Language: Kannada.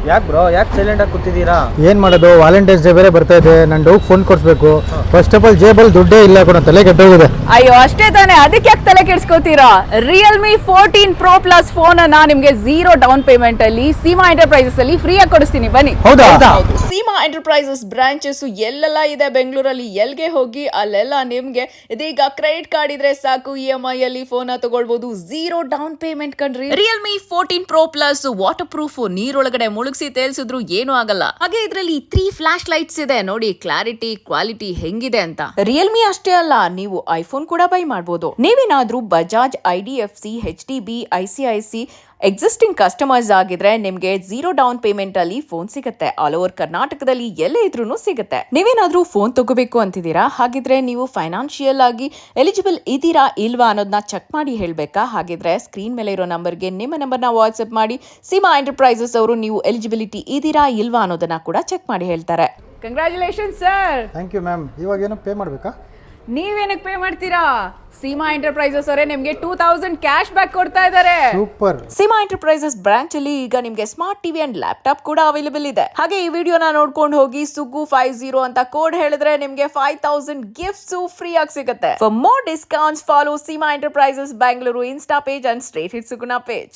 ಯಾಕೆ ಬ್ರೋ ಯಾಕೆ ಸೈಲೆಂಟ್ ಆಗಿ ಕೂತಿದ್ದೀರಾ? ಏನ್ ಮಾಡೋದು, ವ್ಯಾಲೆಂಟೈನ್ಸ್ ಡೇ ಬೇರೆ ಬರ್ತಾ ಇದೆ. ನನ್ನ ಡೌಗ್ ಫೋನ್ ಕೊಡ್ಸ್ಬೇಕು. ಫಸ್ಟ್ ಆಫ್ ಆಲ್ ಜೇಬಲ್ ದುಡ್ಡೇ ಇಲ್ಲ ಕಣ, ತಲೆ ಕೆಟ್ಟೋಗಿದೆ. ಅಯ್ಯೋ ಅಷ್ಟೇ ತಾನೆ, ಅದಕ್ಕೆ ಯಾಕೆ ತಲೆ ಕೆಡಿಸ್ಕೋತೀರಾ? ರಿಯಲ್ಮಿ 14 Pro Plus ಫೋನ್ ಅನ್ನ ನಿಮ್ಗೆ 0 ಡೌನ್ ಪೇಮೆಂಟ್ ಅಲ್ಲಿ ಸೀಮಾ ಎಂಟರ್ಪ್ರೈಸಸ್ ಅಲ್ಲಿ ಫ್ರೀ ಆಗಿ ಕೊಡಿಸ್ತೀನಿ, ಬನ್ನಿ. ಹೌದಾ? ಸೀಮಾ ಎಂಟರ್ಪ್ರೈಸಸ್ ಬ್ರಾಂಚಸ್ ಎಲ್ಲೆಲ್ಲ ಇದೆ ಬೆಂಗಳೂರಲ್ಲಿ, ಎಲ್ಗೆ ಹೋಗಿ ಅಲ್ಲೆಲ್ಲ ನಿಮ್ಗೆ ಇದೀಗ ಕ್ರೆಡಿಟ್ ಕಾರ್ಡ್ ಇದ್ರೆ ಸಾಕು, EMI ಅಲ್ಲಿ ಫೋನ್ ತಗೊಳ್ಬಹುದು, 0 ಡೌನ್ ಪೇಮೆಂಟ್ ಕಣ್ರಿ. Realme 14 Pro Plus waterproof, ನೀರೊಳಗಡೆ ಮುಳುಗಿಸಿ ತೇಲ್ಸಿದ್ರು ಏನು ಆಗಲ್ಲ. ಹಾಗೆ ಇದರಲ್ಲಿ 3 ಫ್ಲಾಶ್ ಲೈಟ್ಸ್ ಇದೆ, ನೋಡಿ ಕ್ಲಾರಿಟಿ ಕ್ವಾಲಿಟಿ ಹೆಂಗಿದೆ ಅಂತ. ರಿಯಲ್ಮಿ ಅಷ್ಟೇ ಅಲ್ಲ, ನೀವು ಐಫೋನ್ ಕೂಡ ಬೈ ಮಾಡಬಹುದು. ನೀವೇನಾದ್ರೂ Bajaj, IDFC, HDB, ICIC existing customers ಆಗಿದ್ರೆ ನಿಮ್ಗೆ 0 ಡೌನ್ ಪೇಮೆಂಟ್ ಅಲ್ಲಿ ಫೋನ್ ಸಿಗುತ್ತೆ. ಆಲ್ ಓವರ್ ಕರ್ನಾಟಕದಲ್ಲಿ ಎಲ್ಲೇ ಇದ್ರೂ ಸಿಗುತ್ತೆ. ನೀವೇನಾದ್ರೂ ಫೋನ್ ತಗೋಬೇಕು ಅಂತಿದ್ದೀರಾ, ಹಾಗಿದ್ರೆ ನೀವು ಫೈನಾನ್ಷಿಯಲ್ ಆಗಿ ಎಲಿಜಿಬಲ್ ಇದೀರಾ ಇಲ್ವಾ ಅನ್ನೋದನ್ನ ಚೆಕ್ ಮಾಡಿ ಹೇಳ್ಬೇಕಾ? ಹಾಗಿದ್ರೆ ಸ್ಕ್ರೀನ್ ಮೇಲೆ ಇರೋ ನಂಬರ್ಗೆ ನಿಮ್ಮ ನಂಬರ್ನ ವಾಟ್ಸ್ಆಪ್ ಮಾಡಿ. ಸೀಮಾ ಎಂಟರ್ಪ್ರೈಸಸ್ ಅವರು ನೀವು ಎಲಿಜಿಬಿಲಿಟಿ ಇದೀರಾ ಇಲ್ವಾ ಅನ್ನೋದನ್ನ ಕೂಡ ಚೆಕ್ ಮಾಡಿ ಹೇಳ್ತಾರೆ. Congratulation sir. Thank you ma'am. ಇವಾಗ ಏನೋ ಪೇ ಮಾಡಬೇಕಾ? ನೀವೇನಕ್ಕೆ ಪೇ ಮಾಡ್ತೀರಾ? ಸೀಮಾ ಎಂಟರ್ಪ್ರೈಸಸ್ ಅವರೇ ನಿಮ್ಗೆ 2000 ಕ್ಯಾಶ್ ಬ್ಯಾಕ್ ಕೊಡ್ತಾ ಇದ್ದಾರೆ. ಸೂಪರ್. ಸೀಮಾ ಎಂಟರ್ಪ್ರೈಸಸ್ ಬ್ರಾಂಚ್ ಅಲ್ಲಿ ಈಗ ನಿಮ್ಗೆ ಸ್ಮಾರ್ಟ್ ಟಿವಿ ಅಂಡ್ ಲ್ಯಾಪ್ಟಾಪ್ ಕೂಡ ಅವೈಲೇಬಲ್ ಇದೆ. ಹಾಗೆ ಈ ವಿಡಿಯೋನ ನೋಡ್ಕೊಂಡು ಹೋಗಿ ಸುಗ್ಗು50 ಅಂತ ಕೋಡ್ ಹೇಳಿದ್ರೆ ನಿಮ್ಗೆ 5000 ಗಿಫ್ಟ್ಸ್ ಫ್ರೀ ಆಗಿ ಸಿಗುತ್ತೆ. For more discounts follow Seema enterprises Bengaluru insta page and straight hit Suguna page.